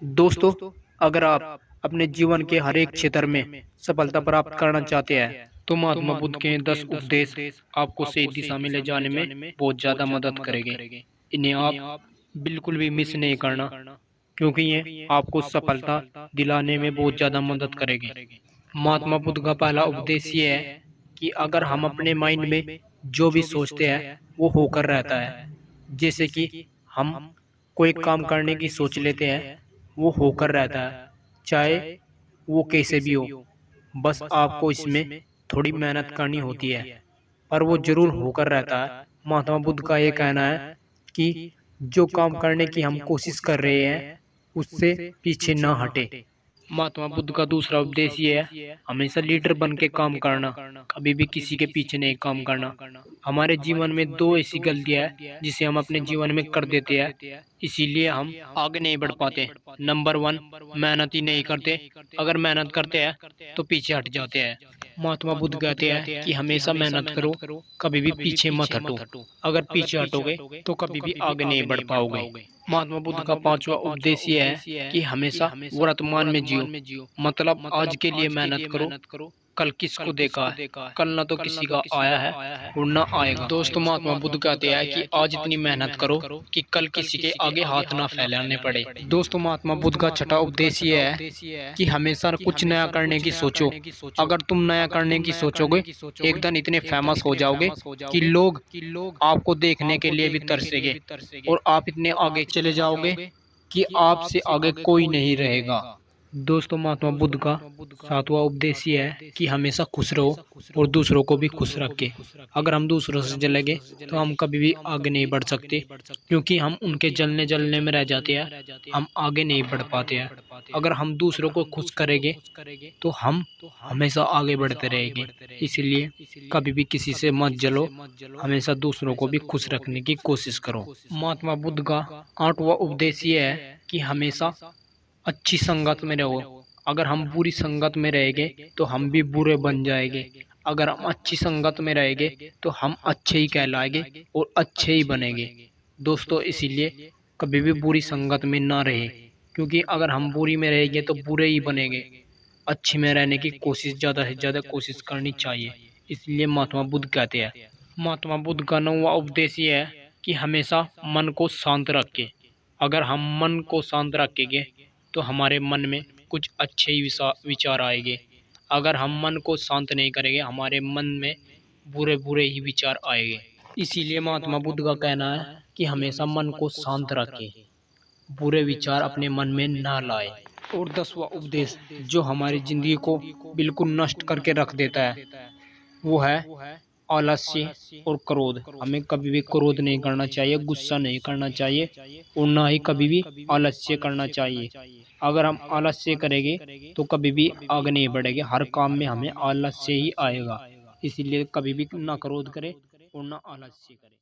दोस्तों, अगर आप अपने जीवन के हर एक क्षेत्र में सफलता प्राप्त करना चाहते हैं, तो महात्मा बुद्ध के 10 उपदेश आपको सही दिशा में ले जाने में बहुत ज़्यादा मदद करेंगे। इन्हें आप बिल्कुल भी मिस नहीं करना, क्योंकि ये आपको सफलता दिलाने में बहुत ज़्यादा मदद करेंगे। महात्मा बुद्ध का पहला उपदेश ये है कि अगर हम अपने माइंड में जो भी सोचते हैं, वो होकर रहता है। जैसे कि हम कोई काम करने की सोच लेते हैं, वो होकर रहता है, चाहे वो कैसे भी हो। बस आपको इसमें थोड़ी मेहनत करनी होती है, पर वो जरूर होकर रहता है। महात्मा बुद्ध का ये कहना है कि जो काम करने की हम कोशिश कर रहे हैं, उससे पीछे ना हटे। महात्मा बुद्ध का दूसरा उपदेश ये है, हमेशा लीडर बन के काम करना, कभी भी किसी के पीछे नहीं काम करना। हमारे जीवन में दो ऐसी गलतियां हैं जिसे हम अपने जीवन में कर देते हैं, इसीलिए हम आगे नहीं बढ़ पाते। नंबर 1, मेहनत ही नहीं करते। अगर मेहनत करते हैं तो पीछे हट जाते हैं। महात्मा बुद्ध कहते हैं कि हमेशा मेहनत करो, कभी भी पीछे मत हटो। अगर पीछे हटोगे तो कभी भी आगे नहीं बढ़ पाओगे। महात्मा बुद्ध का पांचवा उपदेश ये है कि हमेशा वर्तमान में जियो। मतलब आज के लिए मेहनत करो, कल किसको देखा है, कल ना तो किसी का आया है और ना आएगा। दोस्तों, महात्मा बुद्ध कहते हैं कि आज इतनी मेहनत करो कि कल किसी के आगे हाथ ना फैलाने पड़े। दोस्तों, महात्मा बुद्ध का छठा उपदेश ये है कि हमेशा कुछ नया करने की सोचो। अगर तुम नया करने की सोचोगे, एक दिन इतने फेमस हो जाओगे कि लोग आपको देखने के लिए भी तरसेंगे और आप इतने आगे चले जाओगे कि आपसे आगे कोई नहीं रहेगा। दोस्तों, महात्मा बुद्ध का सातवां उपदेश ये है कि हमेशा खुश रहो और दूसरों को भी खुश रखे। अगर हम दूसरों से जलेंगे तो हम कभी भी आगे नहीं बढ़ सकते, क्योंकि हम उनके जलने में रह जाते हैं, हम आगे नहीं बढ़ पाते हैं। अगर हम दूसरों को खुश करेंगे तो हम हमेशा आगे बढ़ते रहेंगे। इसलिए कभी भी किसी से मत जलो, हमेशा दूसरों को भी खुश रखने की कोशिश करो। महात्मा बुद्ध का आठवां उपदेश ये है कि हमेशा अच्छी संगत में रहो। अगर हम बुरी संगत में रहेंगे तो हम भी बुरे बन जाएंगे। अगर हम अच्छी संगत में रहेंगे तो हम अच्छे ही कहलाएंगे और अच्छे ही बनेंगे। दोस्तों, इसीलिए कभी भी बुरी संगत में ना रहे, क्योंकि अगर हम बुरी में रहेंगे तो बुरे ही बनेंगे। अच्छी में रहने की कोशिश ज़्यादा से ज़्यादा कोशिश करनी चाहिए, इसलिए महात्मा बुद्ध कहते हैं। महात्मा बुद्ध का नौवां उपदेश ये है कि हमेशा मन को शांत रखें। अगर हम मन को शांत रखेंगे तो हमारे मन में कुछ अच्छे ही विचार आएंगे। अगर हम मन को शांत नहीं करेंगे, हमारे मन में बुरे बुरे ही विचार आएंगे। इसीलिए महात्मा बुद्ध का कहना है कि हमेशा मन को शांत रखें, बुरे विचार अपने मन में ना लाए। और 10वां उपदेश जो हमारी जिंदगी को बिल्कुल नष्ट करके रख देता है, वो है आलस्य और क्रोध। हमें कभी भी क्रोध नहीं करना चाहिए, गुस्सा नहीं करना चाहिए और ना ही कभी भी आलस्य करना चाहिए। अगर हम आलस्य करेंगे तो कभी भी आगे नहीं बढ़ेंगे, हर काम में हमें आलस्य ही आएगा। इसीलिए कभी भी ना क्रोध करें और ना आलस्य करें।